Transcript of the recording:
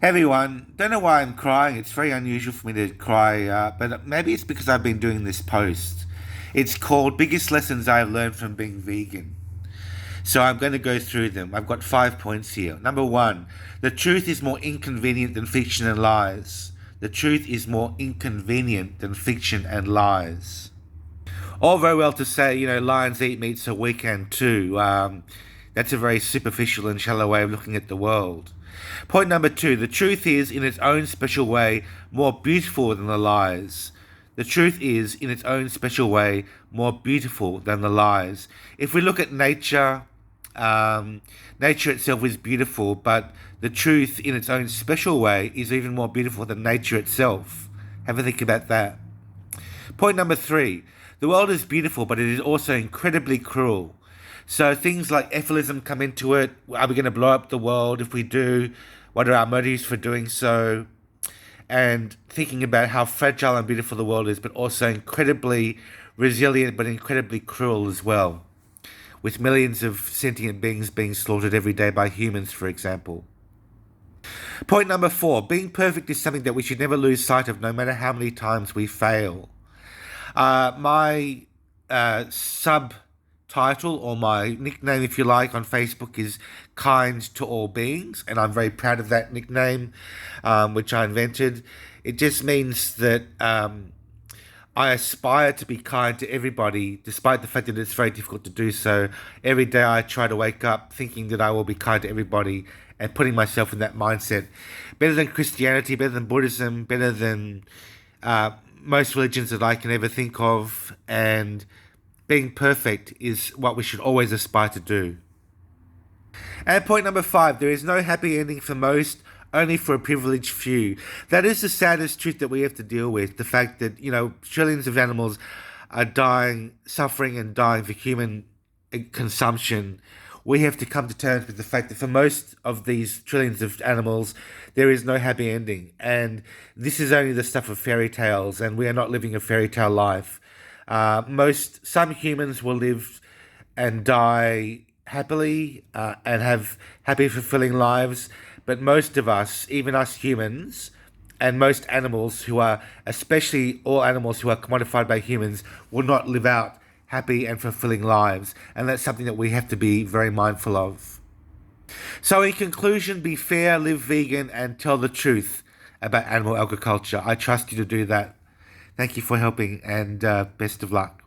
Hey everyone, don't know why I'm crying. It's very unusual for me to cry, but maybe it's because I've been doing this post. It's called Biggest Lessons I've Learned from Being Vegan. So I'm going to go through them. I've got 5 points here. Number one, the truth is more inconvenient than fiction and lies. The truth is more inconvenient than fiction and lies. All very well to say, lions eat meat so we can too. That's a very superficial and shallow way of looking at the world. Point number two, the truth is, in its own special way, more beautiful than the lies. The truth is, in its own special way, more beautiful than the lies. If we look at nature, nature itself is beautiful, but the truth in its own special way is even more beautiful than nature itself. Have a think about that. Point number three, the world is beautiful, but it is also incredibly cruel. So things like ethicalism come into it. Are we going to blow up the world? If we do, what are our motives for doing so? And thinking about how fragile and beautiful the world is, but also incredibly resilient, but incredibly cruel as well, with millions of sentient beings being slaughtered every day by humans, for example. Point number four, being perfect is something that we should never lose sight of, no matter how many times we fail. My subtitle, or my nickname, if you like, on Facebook is Kind to All Beings, and I'm very proud of that nickname, which I invented. It just means that I aspire to be kind to everybody, despite the fact that it's very difficult to do so. Every day I try to wake up thinking that I will be kind to everybody and putting myself in that mindset. Better than Christianity, better than Buddhism, better than most religions that I can ever think of, and being perfect is what we should always aspire to do. And point number five, there is no happy ending for most, only for a privileged few. That is the saddest truth that we have to deal with. The fact that, trillions of animals are dying, suffering and dying for human consumption. We have to come to terms with the fact that for most of these trillions of animals, there is no happy ending. And this is only the stuff of fairy tales, and we are not living a fairy tale life. Some humans will live and die happily and have happy, fulfilling lives. But most of us, even us humans, and most animals especially all animals who are commodified by humans, will not live out happy and fulfilling lives. And that's something that we have to be very mindful of. So in conclusion, be fair, live vegan, and tell the truth about animal agriculture. I trust you to do that. Thank you for helping, and best of luck.